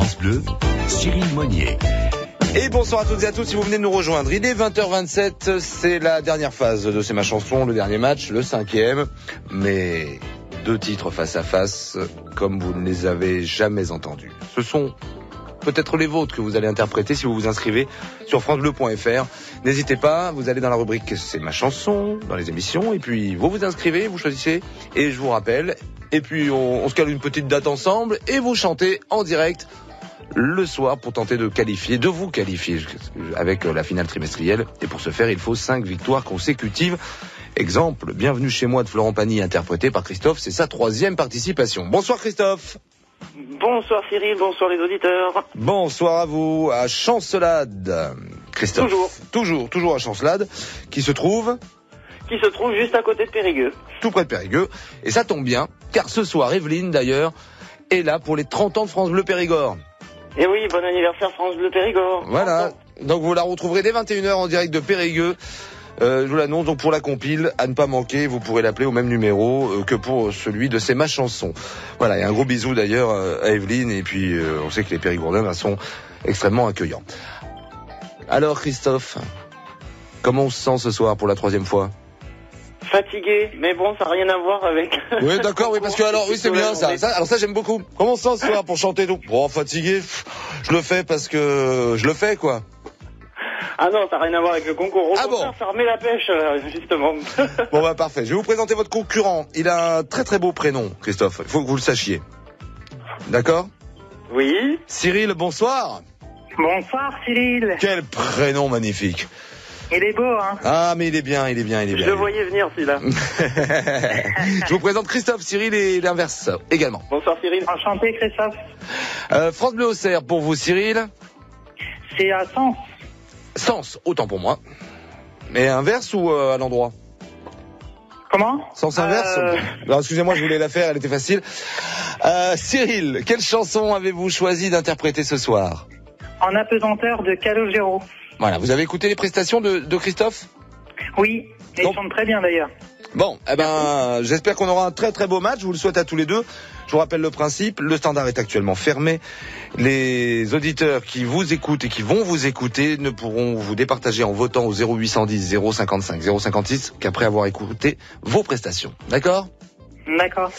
France Bleu, Cyril Monnier. Et bonsoir à toutes et à tous si vous venez de nous rejoindre. Il est 20h27, c'est la dernière phase de C'est ma chanson, le dernier match, le 5e. Mais 2 titres face à face, comme vous ne les avez jamais entendus. Ce sont peut-être les vôtres que vous allez interpréter si vous vous inscrivez sur francebleu.fr. N'hésitez pas, vous allez dans la rubrique C'est ma chanson, dans les émissions, et puis vous vous inscrivez, vous choisissez, et je vous rappelle, et puis on se cale une petite date ensemble, et vous chantez en direct le soir pour tenter de vous qualifier avec la finale trimestrielle. Et pour ce faire, il faut 5 victoires consécutives. Exemple, Bienvenue chez moi de Florent Pagny, interprété par Christophe, c'est sa 3e participation. Bonsoir Christophe. Bonsoir Cyril, bonsoir les auditeurs. Bonsoir à vous, à Chancelade. Christophe. Toujours à Chancelade, qui se trouve juste à côté de Périgueux. Tout près de Périgueux. Et ça tombe bien, car ce soir, Evelyne d'ailleurs, est là pour les 30 ans de France Bleu Périgord. Et oui, bon anniversaire France Bleu Périgord. Voilà, donc vous la retrouverez dès 21h en direct de Périgueux. Je vous l'annonce, donc pour la compile, à ne pas manquer, vous pourrez l'appeler au même numéro que pour celui de C'est ma chanson. Voilà, et un gros bisou d'ailleurs à Evelyne, et puis on sait que les Périgourdins sont extrêmement accueillants. Alors Christophe, comment on se sent ce soir pour la 3e fois ? Fatigué, mais bon, ça n'a rien à voir avec... Oui, d'accord, oui, parce que alors, oui, c'est bien ça. Alors ça, j'aime beaucoup. Comment on se sent ce soir pour chanter tout ? Bon, fatigué, je le fais parce que je le fais, quoi. Ah non, ça n'a rien à voir avec le concours. Ah bon ? Ça remet la pêche, justement. Bon, bah parfait. Je vais vous présenter votre concurrent. Il a un très très beau prénom, Christophe. Il faut que vous le sachiez. D'accord ? Oui. Cyril, bonsoir. Bonsoir Cyril. Quel prénom magnifique. Il est beau, hein ? Ah, mais il est bien. Je le voyais venir, celui-là. Je vous présente Christophe, Cyril et l'inverse également. Bonsoir Cyril. Enchanté Christophe. France Bleu Auxerre pour vous, Cyril. C'est à Sens. Sens, autant pour moi. Mais inverse ou à l'endroit ? Comment ? Sens inverse Alors, excusez-moi, je voulais la faire, elle était facile. Cyril, quelle chanson avez-vous choisi d'interpréter ce soir ? En apesanteur de Calogero. Voilà, vous avez écouté les prestations de Christophe ? Oui, et il chante très bien d'ailleurs. Bon, j'espère qu'on aura un très très beau match, je vous le souhaite à tous les deux. Je vous rappelle le principe, le standard est actuellement fermé. Les auditeurs qui vous écoutent et qui vont vous écouter ne pourront vous départager en votant au 0810 055 056 qu'après avoir écouté vos prestations. D'accord ? D'accord.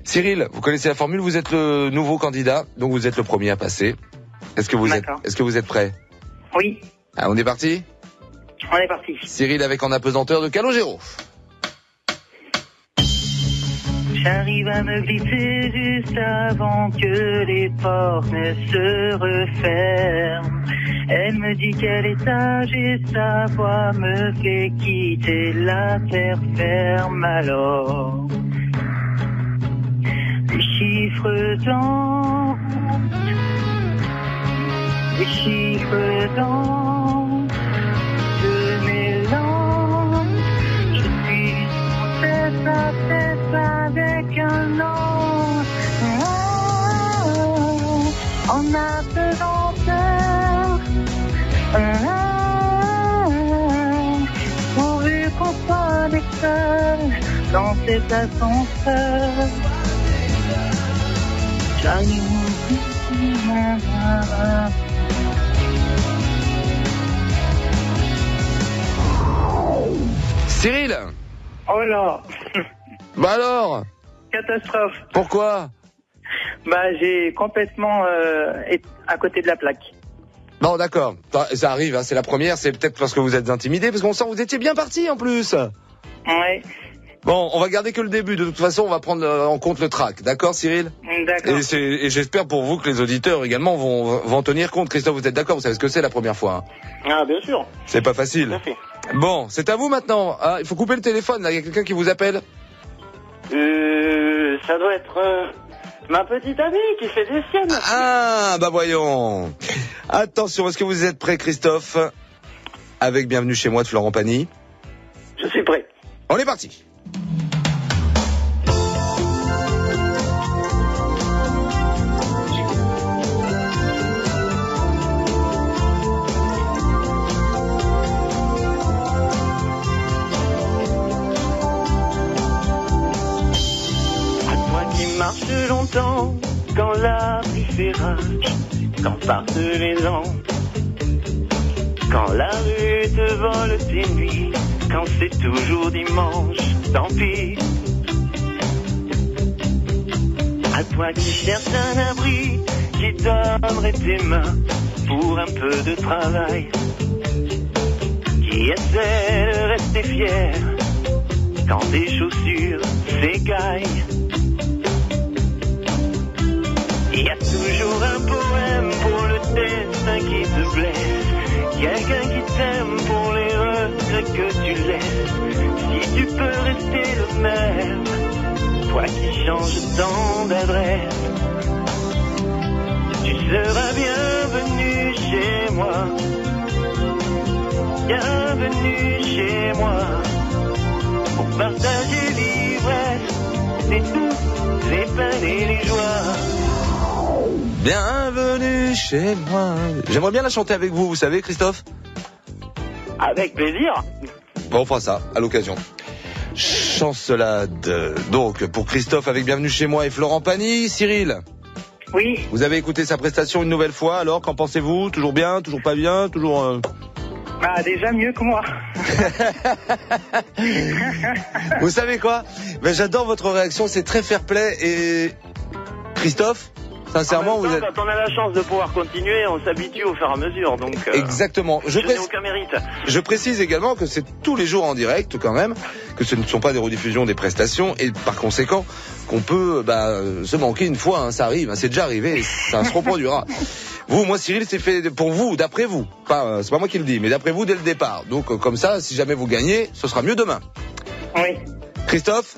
Cyril, vous connaissez la formule, vous êtes le nouveau candidat, donc vous êtes le premier à passer. Est-ce que vous êtes prêt ? Oui. Ah, on est parti ? On est parti. Cyril avec En apesanteur de Calogero. J'arrive à me glisser juste avant que les portes ne se referment. Elle me dit quel étage et sa voix me fait quitter la terre ferme alors. Les chiffres dansent, les chiffres dansent, je mélange, je suis tête à tête avec un ange, en apesanteur, pourvu qu'on soit les seuls dans cet ascenseur. J'arrive. Cyril ! Oh là. Bah alors ? Catastrophe. Pourquoi ? J'ai complètement à côté de la plaque. Bon, d'accord. Ça arrive, hein, c'est la première, c'est peut-être parce que vous êtes intimidé, parce qu'on sent que vous étiez bien parti en plus. Ouais. Bon, on va garder que le début. De toute façon, on va prendre en compte le track. D'accord, Cyril ? D'accord. Et j'espère pour vous que les auditeurs également vont tenir compte. Christophe, vous êtes d'accord ? Vous savez ce que c'est la première fois, hein ? Ah, bien sûr. C'est pas facile. Tout à fait. Bon, c'est à vous maintenant. Ah, il faut couper le téléphone, là. Il y a quelqu'un qui vous appelle ? Ça doit être ma petite amie qui fait des siennes. Ah, bah voyons. Attention, est-ce que vous êtes prêt, Christophe ? Avec Bienvenue chez moi de Florent Pagny. Je suis prêt. On est parti. marche longtemps quand la brise terrasse, quand partent les ans, quand la rue te vole tes nuits, quand c'est toujours dimanche, tant pis. À toi qui cherches un abri, qui donnerait tes mains pour un peu de travail, qui essaie de rester fier quand tes chaussures s'écaillent. Il y a toujours un poème pour le destin qui te blesse, quelqu'un qui t'aime pour les regrets que tu laisses. Si tu peux rester le même, toi qui changes tant d'adresse, tu seras bienvenu chez moi. Bienvenue chez moi, pour partager l'ivresse et toutes les peines et les joies. Bienvenue chez moi. J'aimerais bien la chanter avec vous, vous savez, Christophe? Avec plaisir. Bon, on fera ça à l'occasion. Chancelade. Donc, pour Christophe avec Bienvenue chez moi et Florent Pagny. Cyril, Oui. vous avez écouté sa prestation une nouvelle fois, alors qu'en pensez-vous? Toujours bien? Toujours pas bien? Toujours... Bah, déjà mieux que moi. Vous savez quoi? Ben, j'adore votre réaction, c'est très fair-play. Et Christophe, sincèrement, en même temps, vous êtes... quand on a la chance de pouvoir continuer, on s'habitue au fur et à mesure. Donc, Exactement. je n'ai aucun mérite. Je précise également que c'est tous les jours en direct quand même, que ce ne sont pas des rediffusions des prestations et par conséquent qu'on peut se manquer une fois, hein, ça arrive, hein, c'est déjà arrivé, ça se reproduira. Vous, moi Cyril, c'est fait pour vous, d'après vous. C'est pas moi qui le dis, mais d'après vous dès le départ. Donc comme ça, si jamais vous gagnez, ce sera mieux demain. Oui. Christophe,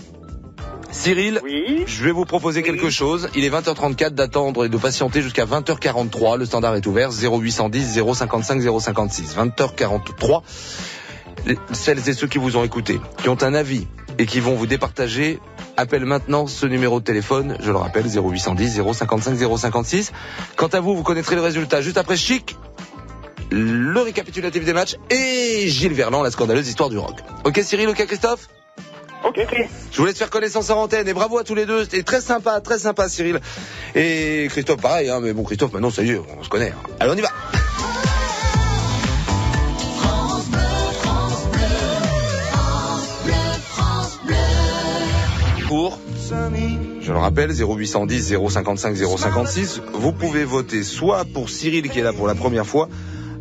Cyril, Oui. je vais vous proposer quelque chose. Il est 20h34 d'attendre et de patienter jusqu'à 20h43. Le standard est ouvert, 0810 055 056. 20h43. Celles et ceux qui vous ont écouté, qui ont un avis et qui vont vous départager, appellent maintenant ce numéro de téléphone. Je le rappelle, 0810 055 056. Quant à vous, vous connaîtrez le résultat juste après Chic, le récapitulatif des matchs et Gilles Verland, la scandaleuse histoire du rock. Ok Cyril, ok Christophe? Ok. Je vous laisse faire connaissance en antenne et bravo à tous les deux. C'était très sympa Cyril. Et Christophe pareil, hein, mais bon Christophe maintenant ça y est, on se connaît. Hein. Allez on y va. Pour, je le rappelle, 0810 055 056, vous pouvez voter soit pour Cyril qui est là pour la première fois,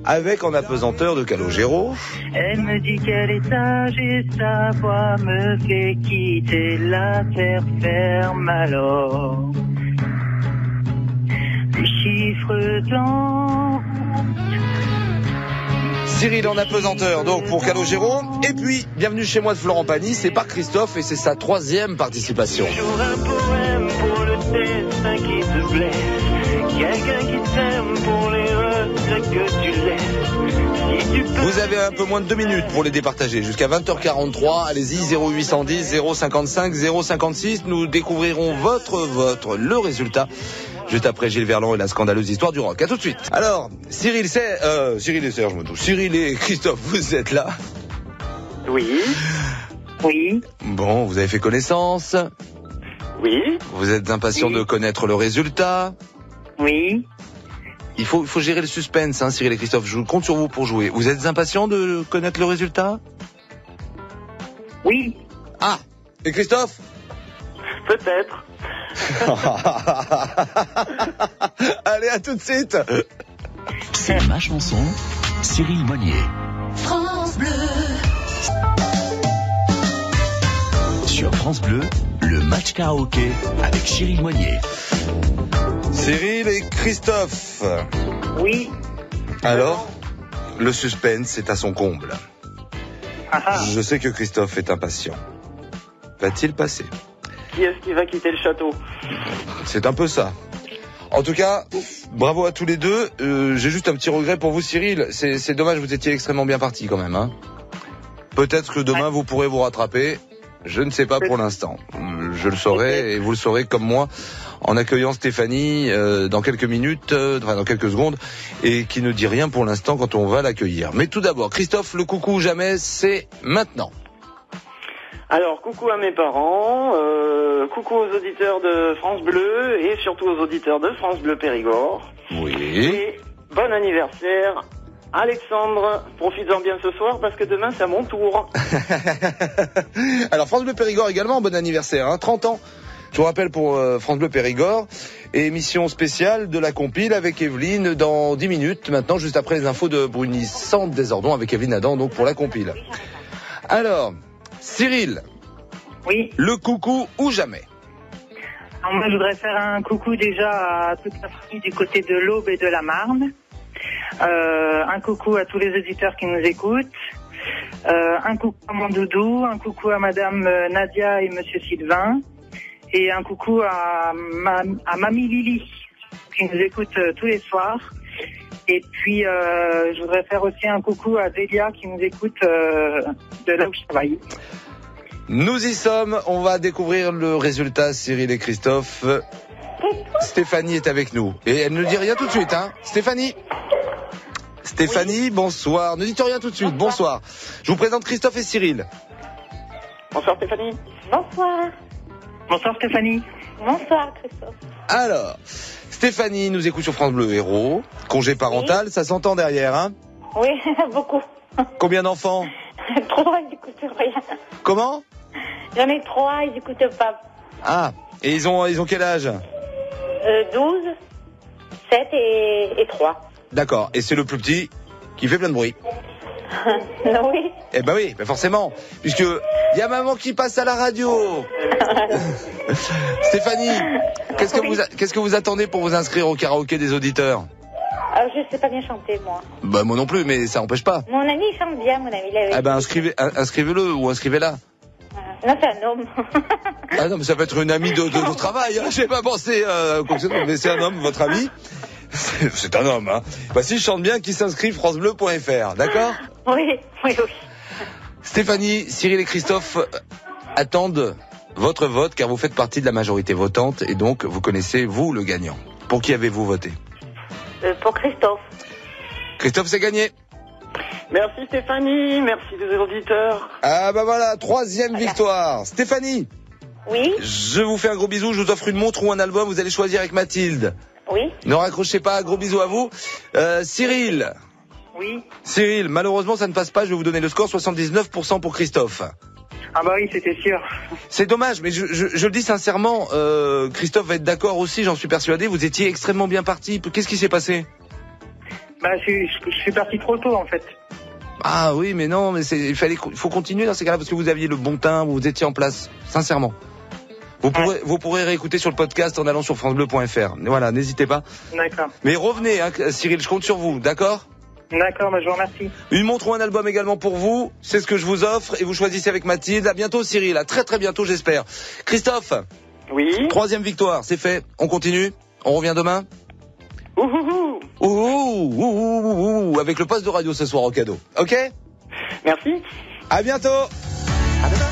avec en apesanteur de Calogero. Elle me dit quel est âge et sa voix me fait quitter la terre ferme alors. Les chiffres dans... Cyril en apesanteur, donc pour Calogero. Et puis, Bienvenue chez moi de Florent Pagny, c'est par Christophe et c'est sa 3e participation. Toujours un poème pour le destin qui te blesse, quelqu'un qui t'aime pour les regrets que tu laisses. Si tu peux... Vous avez un peu moins de 2 minutes pour les départager. Jusqu'à 20h43, allez-y, 0810 055 056. Nous découvrirons votre vote, le résultat, juste après Gilles Verland et la scandaleuse histoire du rock. À tout de suite. Alors, Cyril et Serge, Cyril et Christophe, vous êtes là? Oui. Oui. Bon, vous avez fait connaissance. Oui. Vous êtes impatient Oui. de connaître le résultat. Oui. Il faut gérer le suspense, hein, Cyril et Christophe. Je compte sur vous pour jouer. Vous êtes impatient de connaître le résultat? Oui. Ah, et Christophe? Peut-être. Allez, à tout de suite. C'est ma chanson, Cyril Monnier. France Bleu. Sur France Bleu, le match karaoké avec Cyril Monnier. Cyril et Christophe. Oui. Alors, le suspense est à son comble. Je sais que Christophe est impatient. Va-t-il passer? Qui est-ce qui va quitter le château? C'est un peu ça. En tout cas, bravo à tous les deux. J'ai juste un petit regret pour vous, Cyril. C'est dommage, vous étiez extrêmement bien parti quand même. Hein. Peut-être que demain, vous pourrez vous rattraper. Je ne sais pas pour l'instant. Je le saurai et vous le saurez comme moi en accueillant Stéphanie dans quelques minutes, dans quelques secondes, et qui ne dit rien pour l'instant quand on va l'accueillir. Mais tout d'abord, Christophe, le coucou jamais, c'est maintenant. Alors, coucou à mes parents, coucou aux auditeurs de France Bleu et surtout aux auditeurs de France Bleu Périgord. Oui. Et bon anniversaire, Alexandre. Profites-en bien ce soir parce que demain c'est à mon tour. Alors, France Bleu Périgord également, bon anniversaire, hein, 30 ans. Je vous rappelle pour France Bleu Périgord, et émission spéciale de la compile avec Evelyne dans 10 minutes, maintenant juste après les infos de Brunissante des Ordons avec Evelyne Adam, donc pour la compile. Alors, Cyril. Oui. Le coucou ou jamais? Alors moi, je voudrais faire un coucou déjà à toute la famille du côté de l'Aube et de la Marne. Un coucou à tous les auditeurs qui nous écoutent. Un coucou à mon doudou, un coucou à Madame Nadia et Monsieur Sylvain. Et un coucou à Mamie Lily, qui nous écoute tous les soirs. Et puis, je voudrais faire aussi un coucou à Delia, qui nous écoute de là où je travaille. Nous y sommes, on va découvrir le résultat, Cyril et Christophe. Stéphanie est avec nous. Et elle ne dit rien tout de suite, hein. Stéphanie, oui. Bonsoir. Ne dites rien tout de suite, bonsoir. Je vous présente Christophe et Cyril. Bonsoir Stéphanie. Bonsoir. Bonsoir Stéphanie. Bonsoir Christophe. Alors, Stéphanie nous écoute sur France Bleu Héros. Congé parental, oui. Ça s'entend derrière, hein? Oui, beaucoup. Combien d'enfants? 3, ils n'écoutent rien. Comment? J'en ai 3, ils n'écoutent pas. Ah, et ils ont quel âge? 12, 7 et 3. D'accord, et c'est le plus petit qui fait plein de bruit. Oui. Eh ben oui, ben forcément, puisque il y a maman qui passe à la radio. Stéphanie, qu'est-ce que vous attendez pour vous inscrire au karaoké des auditeurs? Je sais pas bien chanter, moi. Bah moi non plus, mais ça n'empêche pas. Mon ami il chante bien, mon ami. Ah ben inscrivez-le ou inscrivez-la. Non, c'est un homme. Ah non, mais ça peut être une amie de travail. Hein. J'ai pas pensé mais c'est un homme, votre ami. C'est un homme, hein. Bah s'il chante bien, qu'il s'inscrive francebleu.fr, d'accord? Oui. Stéphanie, Cyril et Christophe attendent votre vote car vous faites partie de la majorité votante et donc vous connaissez, vous, le gagnant. Pour qui avez-vous voté? Pour Christophe. Christophe, c'est gagné. Merci Stéphanie, merci des auditeurs. Ah bah voilà, 3e victoire. Stéphanie. Oui. Je vous fais un gros bisou, je vous offre une montre ou un album, vous allez choisir avec Mathilde. Oui. Ne raccrochez pas, gros bisous à vous. Cyril. Oui. Cyril, malheureusement ça ne passe pas, je vais vous donner le score, 79% pour Christophe. Ah bah oui, c'était sûr. C'est dommage, mais je le dis sincèrement, Christophe va être d'accord aussi, j'en suis persuadé, vous étiez extrêmement bien parti. Qu'est-ce qui s'est passé? Bah je suis parti trop tôt en fait. Ah oui, mais non, mais il faut continuer dans ces cas-là parce que vous aviez le bon teint, vous étiez en place, sincèrement. Vous pourrez réécouter sur le podcast en allant sur francebleu.fr. Voilà, n'hésitez pas. D'accord. Mais revenez, hein, Cyril, je compte sur vous, d'accord? D'accord, bah je vous remercie. Une montre ou un album également pour vous, c'est ce que je vous offre et vous choisissez avec Mathilde. À bientôt Cyril, à très très bientôt j'espère. Christophe. Oui. 3e victoire, c'est fait. On continue? On revient demain? Avec le poste de radio ce soir au cadeau. Ok? Merci. À bientôt. À demain.